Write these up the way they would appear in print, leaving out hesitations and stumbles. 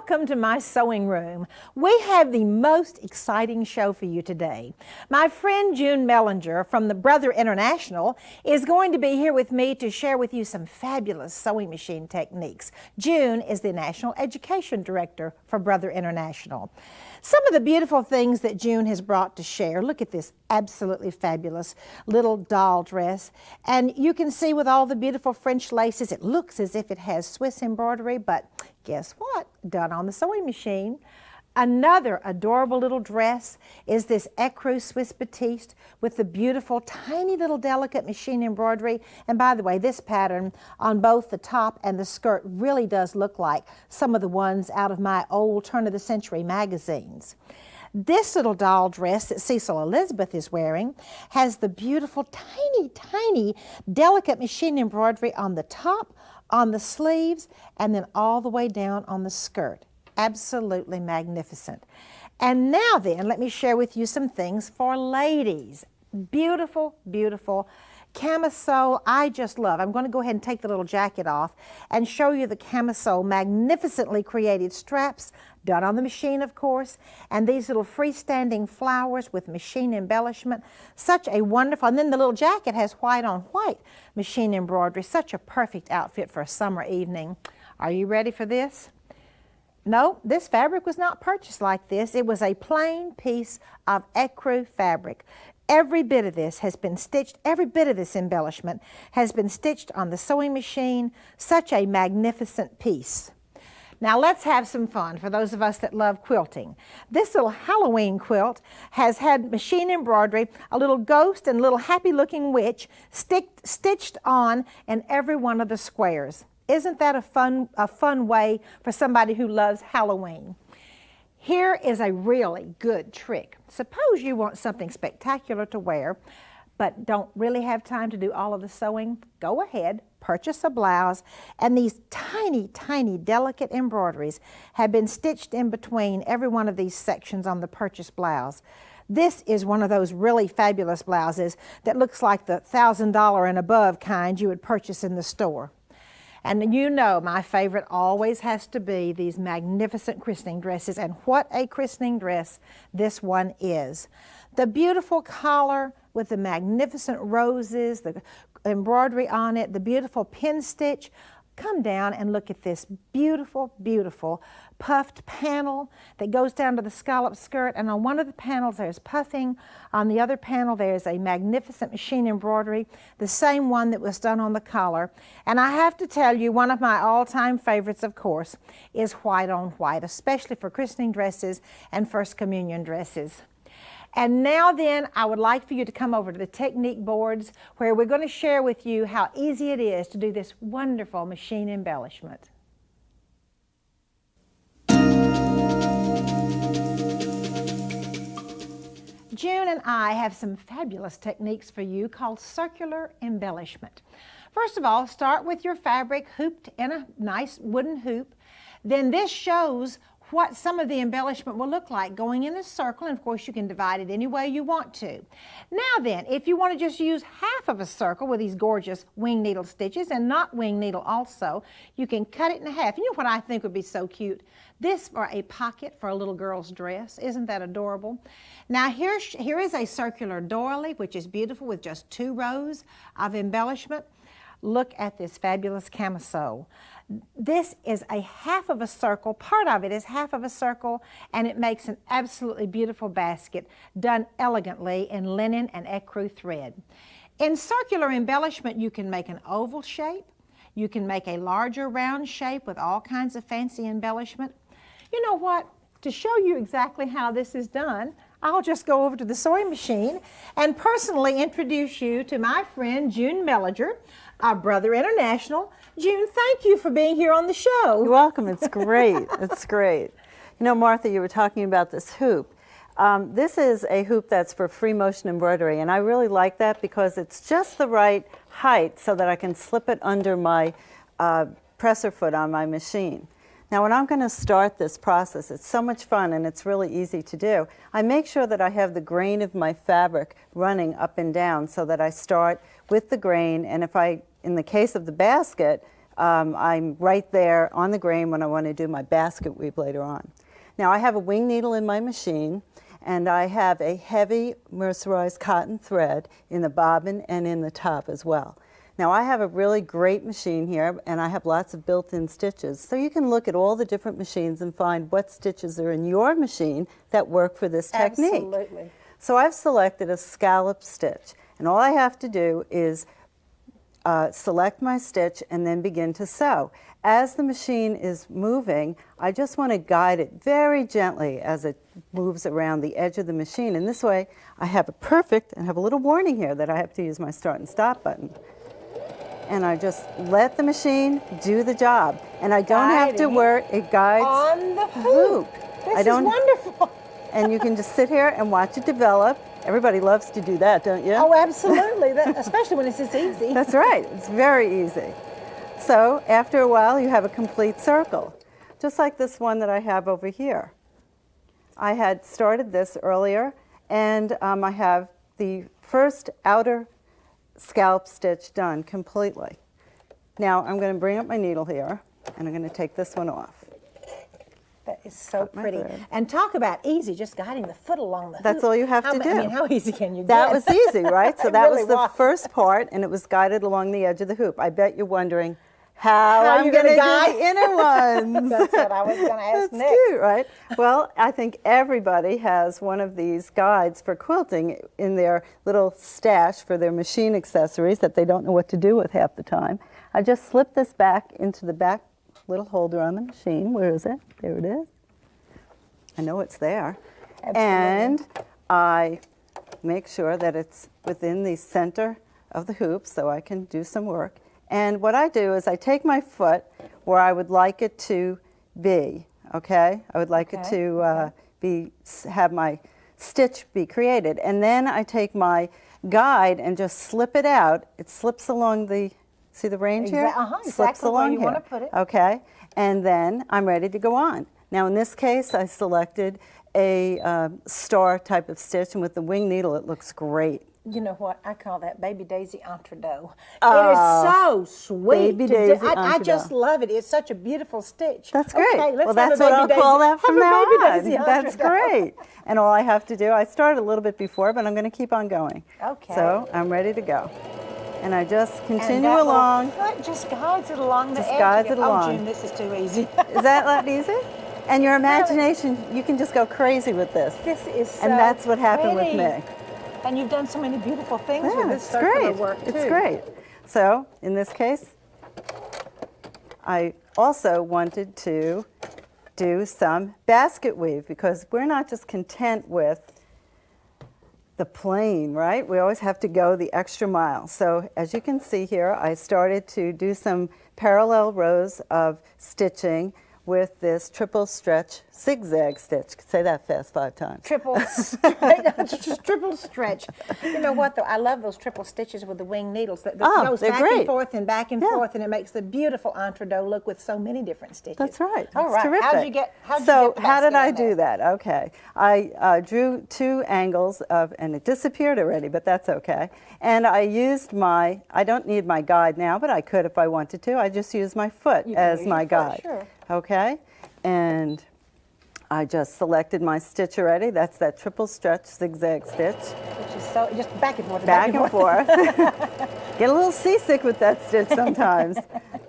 welcome to my sewing room. We have the most exciting show for you today. My friend June Mellinger from the Brother International is going to be here with me to share with you some fabulous sewing machine techniques. June is the National Education Director for Brother International. Some of the beautiful things that June has brought to share. Look at this absolutely fabulous little doll dress. And you can see with all the beautiful French laces, it looks as if it has Swiss embroidery, but guess what? Done on the sewing machine. Another adorable little dress is this ecru Swiss batiste with the beautiful tiny little delicate machine embroidery. And by the way, this pattern on both the top and the skirt really does look like some of the ones out of my old turn of the century magazines. This little doll dress that Cecil Elizabeth is wearing has the beautiful tiny delicate machine embroidery on the top, on the sleeves, and then all the way down on the skirt. Absolutely magnificent. And now then, let me share with you some things for ladies. Beautiful, beautiful camisole I just love. I'm going to go ahead and take the little jacket off and show you the camisole magnificently created straps, done on the machine of course, and these little freestanding flowers with machine embellishment. Such a wonderful, and then the little jacket has white on white machine embroidery. Such a perfect outfit for a summer evening. Are you ready for this? No, this fabric was not purchased like this. It was a plain piece of ecru fabric. Every bit of this has been stitched, every bit of this embellishment has been stitched on the sewing machine. Such a magnificent piece. Now let's have some fun for those of us that love quilting. This little Halloween quilt has had machine embroidery, a little ghost and a little happy looking witch stitched on in every one of the squares. Isn't that a fun way for somebody who loves Halloween? Here is a really good trick. Suppose you want something spectacular to wear, but don't really have time to do all of the sewing. Go ahead, purchase a blouse, and these tiny delicate embroideries have been stitched in between every one of these sections on the purchased blouse. This is one of those really fabulous blouses that looks like the $1,000 and above kind you would purchase in the store. And you know my favorite always has to be these magnificent christening dresses, and what a christening dress this one is. The beautiful collar with the magnificent roses, the embroidery on it, the beautiful pin stitch. Come down and look at this beautiful, beautiful puffed panel that goes down to the scallop skirt, and on one of the panels there's puffing, on the other panel there's a magnificent machine embroidery, the same one that was done on the collar. And I have to tell you, one of my all-time favorites, of course, is white on white, especially for christening dresses and First Communion dresses. And now then, I would like for you to come over to the technique boards where we're going to share with you how easy it is to do this wonderful machine embellishment. June and I have some fabulous techniques for you called circular embellishment. First of all, start with your fabric hooped in a nice wooden hoop. Then this shows what some of the embellishment will look like going in a circle, and of course you can divide it any way you want to. Now then, if you want to just use half of a circle with these gorgeous wing needle stitches and not wing needle also, you can cut it in half. You know what I think would be so cute? This for a pocket for a little girl's dress. Isn't that adorable? Now here is a circular doily, which is beautiful with just 2 rows of embellishment. Look at this fabulous camisole. This is a half of a circle, part of it is half of a circle, and it makes an absolutely beautiful basket done elegantly in linen and ecru thread. In circular embellishment, you can make an oval shape, you can make a larger round shape with all kinds of fancy embellishment. You know what? To show you exactly how this is done, I'll just go over to the sewing machine and personally introduce you to my friend June Mellinger, our Brother International. June, thank you for being here on the show. You're welcome. It's great. It's great. You know, Martha, you were talking about this hoop. This is a hoop that's for free motion embroidery, and I really like that because it's just the right height so that I can slip it under my presser foot on my machine. Now when I'm going to start this process, it's so much fun and it's really easy to do. I make sure that I have the grain of my fabric running up and down so that I start with the grain, and if in the case of the basket, I'm right there on the grain when I want to do my basket weave later on. Now I have a wing needle in my machine, and I have a heavy mercerized cotton thread in the bobbin and in the top as well. Now I have a really great machine here, and I have lots of built-in stitches. So you can look at all the different machines and find what stitches are in your machine that work for this technique. Absolutely. So I've selected a scallop stitch, and all I have to do is select my stitch and then begin to sew. As the machine is moving, I just want to guide it very gently as it moves around the edge of the machine. And this way I have a perfect, and have a little warning here that I have to use my start and stop button. And I just let the machine do the job. And I don't have to work, it guides on the hoop. This is wonderful. And you can just sit here and watch it develop. Everybody loves to do that, don't you? Oh, absolutely, especially when it's this easy. That's right, it's very easy. So after a while, you have a complete circle, just like this one that I have over here. I had started this earlier, and I have the first outer scallop stitch done completely. Now I'm going to bring up my needle here, and I'm going to take this one off. That is so pretty. And talk about easy, just guiding the foot along the hoop. That's all you have to do. I mean, how easy can you get? That was easy, right? So that really was the first part, and it was guided along the edge of the hoop. I bet you're wondering how I'm going to do the inner ones. That's what I was going to ask next. That's cute, right? Well, I think everybody has one of these guides for quilting in their little stash for their machine accessories that they don't know what to do with half the time. I just slip this back into the back little holder on the machine. Where is it? There it is. I know it's there. Absolutely. And I make sure that it's within the center of the hoop so I can do some work. And what I do is I take my foot where I would like it to be, okay? I would like it to have my stitch be created. And then I take my guide and just slip it out. It slips along the, see the range here? Exactly Slips along where you here. want to put it. Okay, and then I'm ready to go on. Now in this case, I selected a star type of stitch, and with the wing needle, it looks great. You know what? I call that Baby Daisy Entredeaux. It is so sweet. Baby Daisy I just love it. It's such a beautiful stitch. That's great. Okay, let's well, that's what I'll call that from now on. That's great. And all I have to do, I started a little bit before, but I'm going to keep on going. Okay. So I'm ready to go. And I just continue and that along. Foot just guides it along the edge. Just guides it along. Oh, June, this is too easy. Is that not easy? And your imagination, you can just go crazy with this. This is so And that's what happened pretty. with me. And you've done so many beautiful things Yeah, with this it's circular great. work, too. It's great. So, in this case, I also wanted to do some basket weave because we're not just content with the plain, right? We always have to go the extra mile. So, as you can see here, I started to do some parallel rows of stitching with this triple stretch zigzag stitch. Say that fast 5 times. Triple stretch. You know what though? I love those triple stitches with the wing needles. That goes they're back great. and forth and back and forth, and it makes the beautiful entredeaux look with so many different stitches. That's right. All right. Terrific. How'd you get So the how did basket I on do that? Okay. I drew 2 angles of, and it disappeared already, but that's okay. And I used my, I don't need my guide now, but I could if I wanted to. I just use my foot as my guide. Sure. Okay. And I just selected my stitch already. That's that triple stretch zigzag stitch. Which is so, just back and forth. Back and forth. Get a little seasick with that stitch sometimes.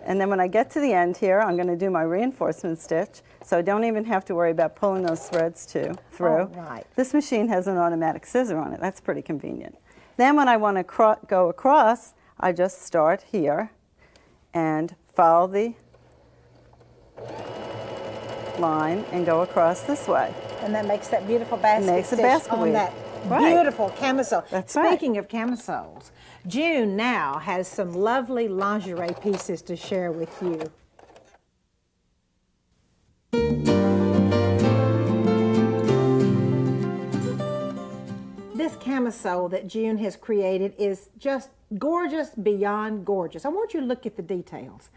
And then when I get to the end here, I'm going to do my reinforcement stitch. So I don't even have to worry about pulling those threads through. Oh, right. This machine has an automatic scissor on it. That's pretty convenient. Then when I want to go across, I just start here and follow the line and go across this way. And that makes that beautiful basket stitch on weave. that Right. beautiful camisole. That's Speaking of camisoles, June now has some lovely lingerie pieces to share with you. This camisole that June has created is just gorgeous beyond gorgeous. I want you to look at the details.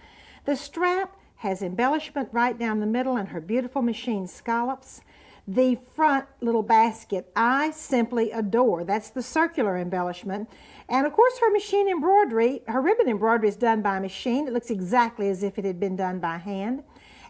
The strap has embellishment right down the middle and her beautiful machine scallops. The front little basket, I simply adore. That's the circular embellishment. And of course her machine embroidery, her ribbon embroidery is done by machine. It looks exactly as if it had been done by hand.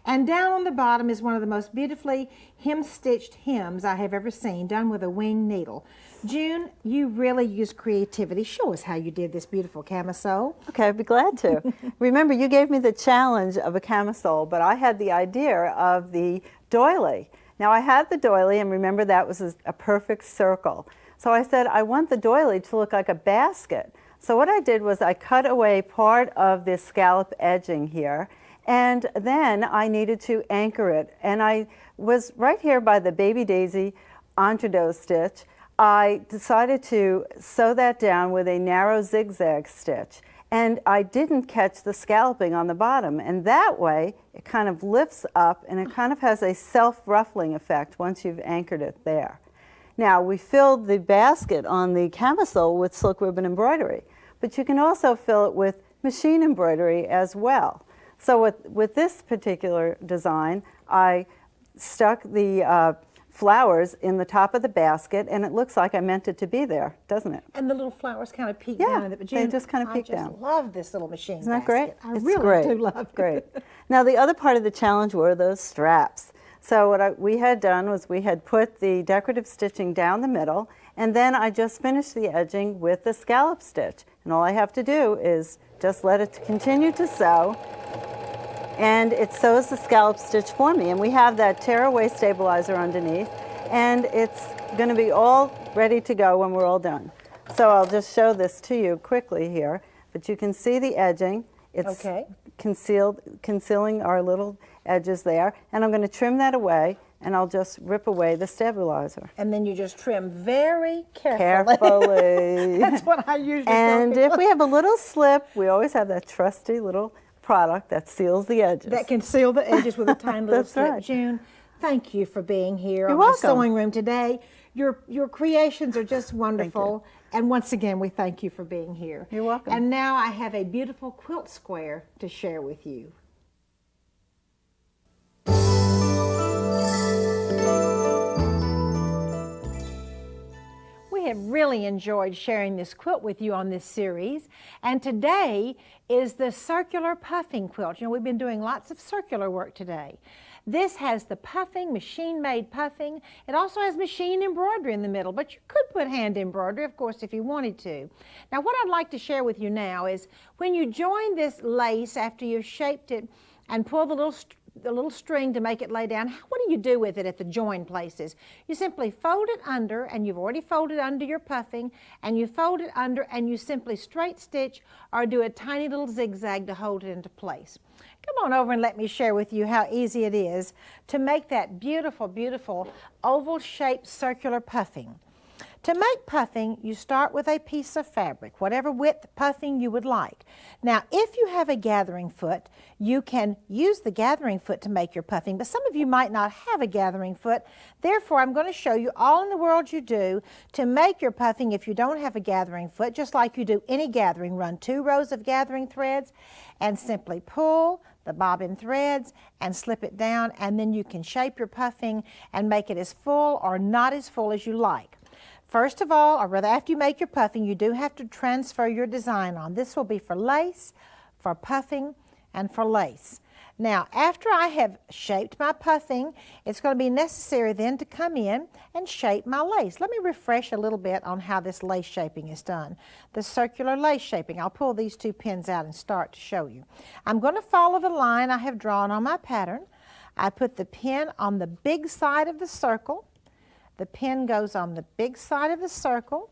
And down on the bottom is one of the most beautifully hem-stitched hems I have ever seen, done with a wing needle. June, you really use creativity. Show us how you did this beautiful camisole. Okay, I'd be glad to. Remember, you gave me the challenge of a camisole, but I had the idea of the doily. Now, I had the doily, and remember that was a perfect circle. So I said, I want the doily to look like a basket. So what I did was I cut away part of this scallop edging here, and then I needed to anchor it. And I was right here by the baby daisy entredot stitch. I decided to sew that down with a narrow zigzag stitch. And I didn't catch the scalloping on the bottom. And that way, it kind of lifts up and it kind of has a self-ruffling effect once you've anchored it there. Now, we filled the basket on the camisole with silk ribbon embroidery, but you can also fill it with machine embroidery as well. So with this particular design, I stuck the flowers in the top of the basket, and it looks like I meant it to be there, doesn't it? And the little flowers kind of peek Yeah, down. But they just kind of peek down. I just love this little machine Isn't that basket. great? I It's really great. do love it. Great. Now, the other part of the challenge were those straps. So what we had done was we had put the decorative stitching down the middle, and then I just finished the edging with the scallop stitch. And all I have to do is just let it continue to sew, and it sews the scallop stitch for me. And we have that tearaway stabilizer underneath, and it's going to be all ready to go when we're all done. So I'll just show this to you quickly here, but you can see the edging. It's okay. concealing our little edges there, and I'm going to trim that away, and I'll just rip away the stabilizer. And then you just trim very carefully. Carefully. That's what I usually tell And people. if we have a little slip, we always have that trusty little product that seals the edges. That can seal the edges with a tiny little That's slip. right. June, thank you for being here on welcome. the Sewing Room today. Your creations are just wonderful. And once again, we thank you for being here. You're welcome. And now I have a beautiful quilt square to share with you. We have really enjoyed sharing this quilt with you on this series, and today is the circular puffing quilt. You know, we've been doing lots of circular work today. This has the puffing, machine-made puffing. It also has machine embroidery in the middle, but you could put hand embroidery, of course, if you wanted to. Now, what I'd like to share with you now is when you join this lace after you've shaped it and pull the little string to make it lay down, what do you do with it at the join places? You simply fold it under, and you've already folded under your puffing, and you fold it under and you simply straight stitch or do a tiny little zigzag to hold it into place. Come on over and let me share with you how easy it is to make that beautiful, beautiful oval-shaped circular puffing. To make puffing, you start with a piece of fabric, whatever width puffing you would like. Now, if you have a gathering foot, you can use the gathering foot to make your puffing, but some of you might not have a gathering foot. Therefore, I'm going to show you all in the world you do to make your puffing if you don't have a gathering foot, just like you do any gathering. Run 2 rows of gathering threads and simply pull the bobbin threads and slip it down, and then you can shape your puffing and make it as full or not as full as you like. First of all, or rather after you make your puffing, you do have to transfer your design on. This will be for lace, for puffing, and for lace. Now, after I have shaped my puffing, it's going to be necessary then to come in and shape my lace. Let me refresh a little bit on how this lace shaping is done. The circular lace shaping. I'll pull these 2 pins out and start to show you. I'm going to follow the line I have drawn on my pattern. I put the pin on the big side of the circle. The pin goes on the big side of the circle.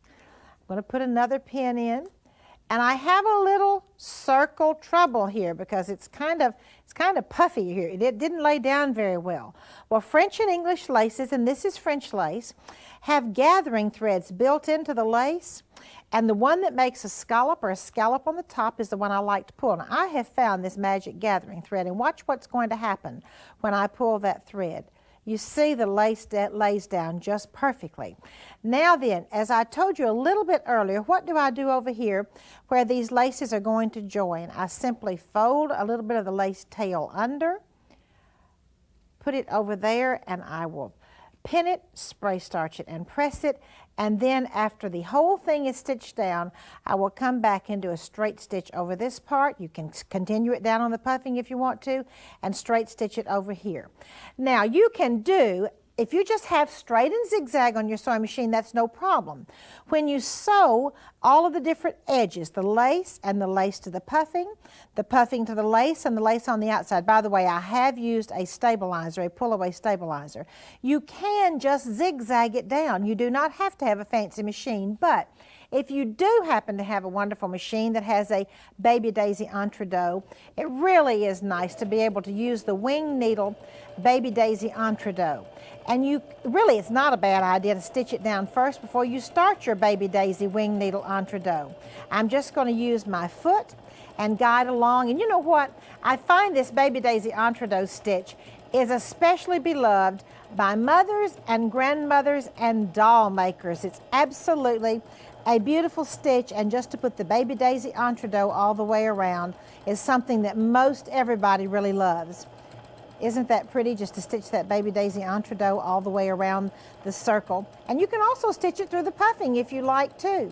I'm going to put another pin in. And I have a little circle trouble here because it's kind of puffy here. It didn't lay down very well. Well, French and English laces, and this is French lace, have gathering threads built into the lace. And the one that makes a scallop on the top is the one I like to pull. Now, I have found this magic gathering thread, and watch what's going to happen when I pull that thread. You see the lace that lays down just perfectly. Now then, as I told you a little bit earlier, what do I do over here where these laces are going to join? I simply fold a little bit of the lace tail under, put it over there, and I will pin it, spray starch it, and press it. And then after the whole thing is stitched down, I will come back and do a straight stitch over this part. You can continue it down on the puffing if you want to, and straight stitch it over here. Now you can do, if you just have straight and zigzag on your sewing machine, that's no problem. When you sew all of the different edges, the lace and the lace to the puffing to the lace and the lace on the outside. By the way, I have used a stabilizer, a pull-away stabilizer. You can just zigzag it down. You do not have to have a fancy machine, but if you do happen to have a wonderful machine that has a baby daisy entredot, it really is nice to be able to use the wing needle baby daisy entredot. And it's not a bad idea to stitch it down first before you start your baby daisy wing needle entredot. I'm just going to use my foot and guide along. And you know what? I find this baby daisy entredot stitch is especially beloved by mothers and grandmothers and doll makers. It's absolutely a beautiful stitch, and just to put the baby daisy entredot all the way around is something that most everybody really loves. Isn't that pretty, just to stitch that baby daisy entredot all the way around the circle? And you can also stitch it through the puffing if you like to.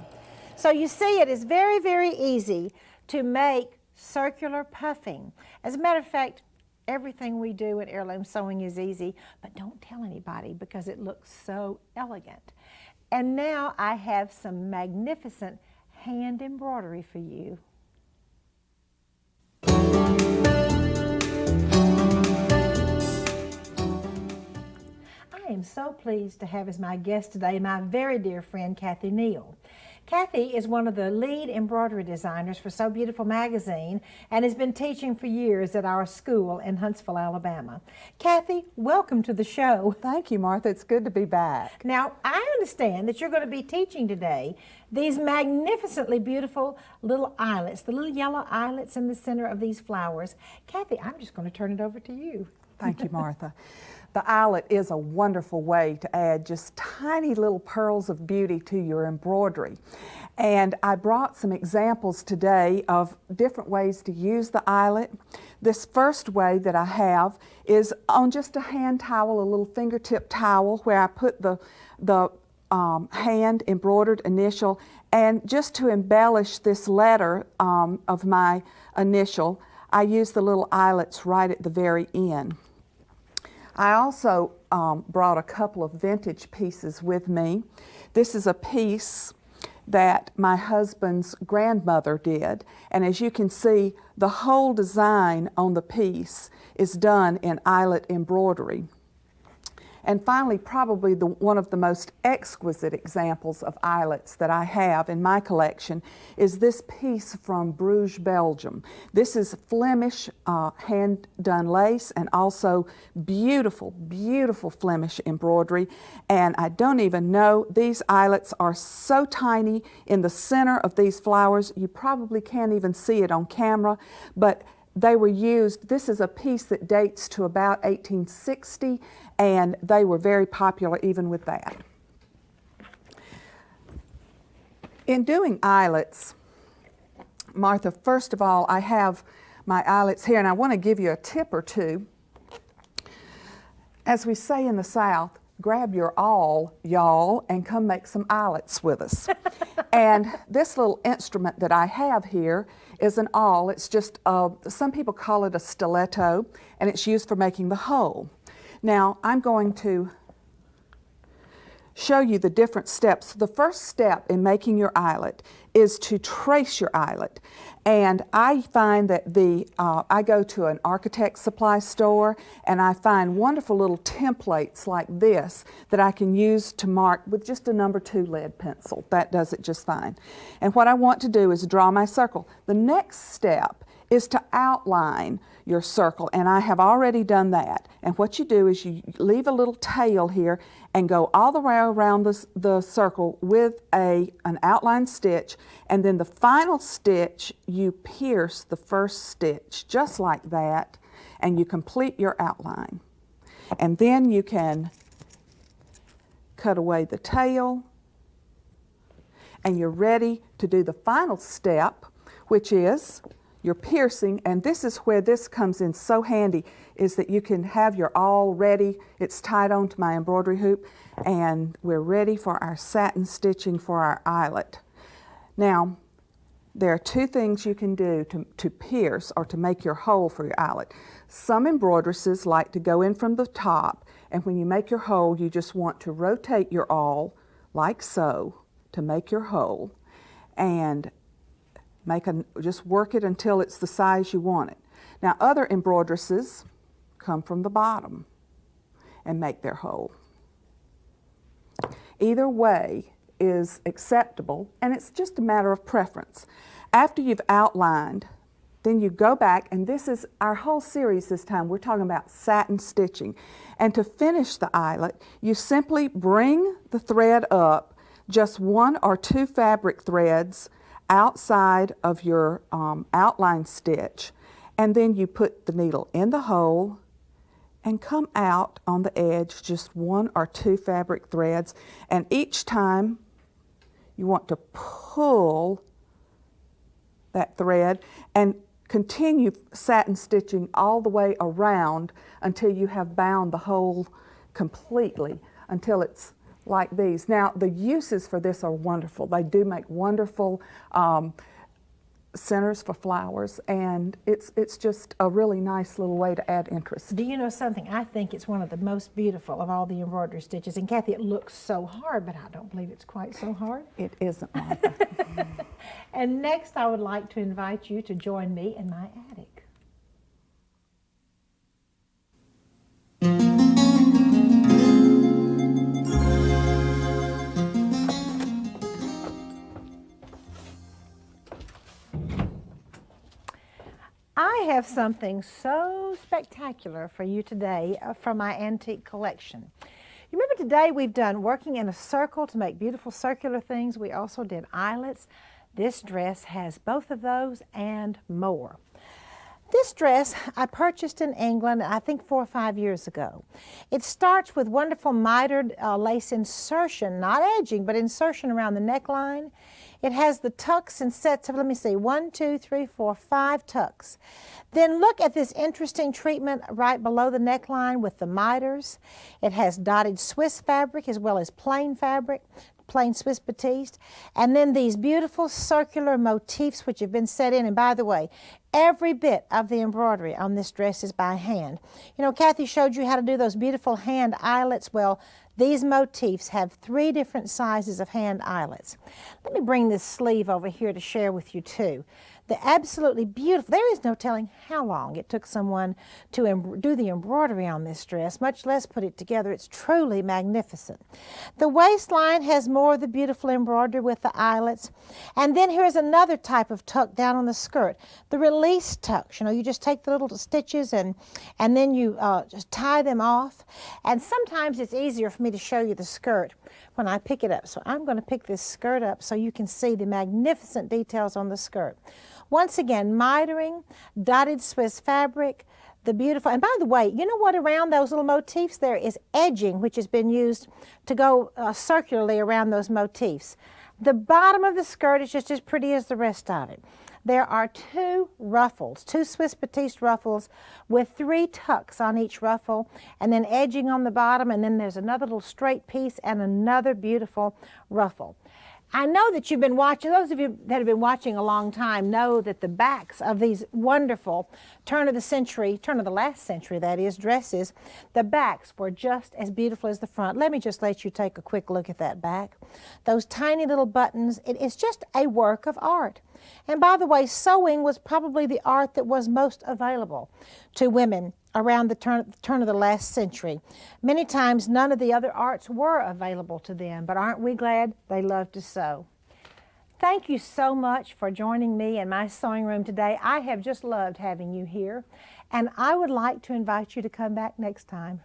So you see, it is very, very easy to make circular puffing. As a matter of fact, everything we do at Heirloom Sewing is easy, but don't tell anybody because it looks so elegant. And now I have some magnificent hand embroidery for you. I am so pleased to have as my guest today my very dear friend Kathy Neal. Kathy is one of the lead embroidery designers for So Beautiful magazine and has been teaching for years at our school in Huntsville, Alabama. Kathy, welcome to the show. Thank you, Martha. It's good to be back. Now, I understand that you're going to be teaching today these magnificently beautiful little eyelets, the little yellow eyelets in the center of these flowers. Kathy, I'm just going to turn it over to you. Thank you, Martha. The eyelet is a wonderful way to add just tiny little pearls of beauty to your embroidery. And I brought some examples today of different ways to use the eyelet. This first way that I have is on just a hand towel, a little fingertip towel, where I put the hand embroidered initial, and just to embellish this letter of my initial, I use the little eyelets right at the very end. I also brought a couple of vintage pieces with me. This is a piece that my husband's grandmother did, and as you can see, the whole design on the piece is done in eyelet embroidery. And finally, probably one of the most exquisite examples of eyelets that I have in my collection is this piece from Bruges, Belgium. This is Flemish hand-done lace and also beautiful, beautiful Flemish embroidery. And I don't even know, these eyelets are so tiny in the center of these flowers, you probably can't even see it on camera, but they were used, this is a piece that dates to about 1860, and they were very popular even with that. In doing eyelets, Martha, first of all, I have my eyelets here, and I want to give you a tip or two. As we say in the South, grab your awl, y'all, and come make some eyelets with us. And this little instrument that I have here is an awl. It's just, some people call it a stiletto, and it's used for making the hole. Now, I'm going to show you the different steps. The first step in making your eyelet is to trace your eyelet. And I find that I go to an architect supply store and I find wonderful little templates like this that I can use to mark with just a number 2 lead pencil. That does it just fine. And what I want to do is draw my circle. The next step is to outline your circle, and I have already done that. And what you do is you leave a little tail here and go all the way around the circle with an outline stitch, and then the final stitch you pierce the first stitch just like that, and you complete your outline. And then you can cut away the tail, and you're ready to do the final step, which is your piercing, and this is where this comes in so handy, is that you can have your awl ready. It's tied onto my embroidery hoop, and we're ready for our satin stitching for our eyelet. Now, there are two things you can do to pierce or to make your hole for your eyelet. Some embroideresses like to go in from the top, and when you make your hole, you just want to rotate your awl like so to make your hole, and just work it until it's the size you want it. Now, other embroideresses come from the bottom and make their hole. Either way is acceptable, and it's just a matter of preference. After you've outlined, then you go back, and this is our whole series this time. We're talking about satin stitching. And to finish the eyelet, you simply bring the thread up just 1 or 2 fabric threads outside of your outline stitch, and then you put the needle in the hole and come out on the edge just 1 or 2 fabric threads, and each time you want to pull that thread and continue satin stitching all the way around until you have bound the hole completely, until it's like these. Now, the uses for this are wonderful. They do make wonderful centers for flowers, and it's just a really nice little way to add interest. Do you know something? I think it's one of the most beautiful of all the embroidery stitches. And Kathy, it looks so hard, but I don't believe it's quite so hard. It isn't, Martha. And next, I would like to invite you to join me in my attic. I have something so spectacular for you today from my antique collection. You remember today we've done working in a circle to make beautiful circular things. We also did eyelets. This dress has both of those and more. This dress I purchased in England, I think 4 or 5 years ago. It starts with wonderful mitered lace insertion, not edging, but insertion around the neckline. It has the tucks in sets of, let me see, 1, 2, 3, 4, 5 tucks. Then look at this interesting treatment right below the neckline with the miters. It has dotted Swiss fabric as well as plain fabric, plain Swiss batiste, and then these beautiful circular motifs which have been set in. And by the way, every bit of the embroidery on this dress is by hand. You know, Kathy showed you how to do those beautiful hand eyelets. Well, these motifs have 3 different sizes of hand eyelets. Let me bring this sleeve over here to share with you too. The absolutely beautiful, there is no telling how long it took someone to do the embroidery on this dress, much less put it together. It's truly magnificent. The waistline has more of the beautiful embroidery with the eyelets. And then here's another type of tuck down on the skirt, the release tucks. You know, you just take the little stitches and then you just tie them off. And sometimes it's easier for me to show you the skirt when I pick it up. So I'm going to pick this skirt up so you can see the magnificent details on the skirt. Once again, mitering, dotted Swiss fabric, the beautiful, and by the way, you know what, around those little motifs there is edging, which has been used to go circularly around those motifs. The bottom of the skirt is just as pretty as the rest of it. There are 2 ruffles, 2 Swiss batiste ruffles with 3 tucks on each ruffle, and then edging on the bottom, and then there's another little straight piece and another beautiful ruffle. I know that you've been watching, those of you that have been watching a long time know that the backs of these wonderful turn of the last century that is, dresses, the backs were just as beautiful as the front. Let me just let you take a quick look at that back. Those tiny little buttons, it is just a work of art. And by the way, sewing was probably the art that was most available to women around the turn of the last century. Many times none of the other arts were available to them, but aren't we glad they loved to sew? Thank you so much for joining me in my sewing room today. I have just loved having you here, and I would like to invite you to come back next time.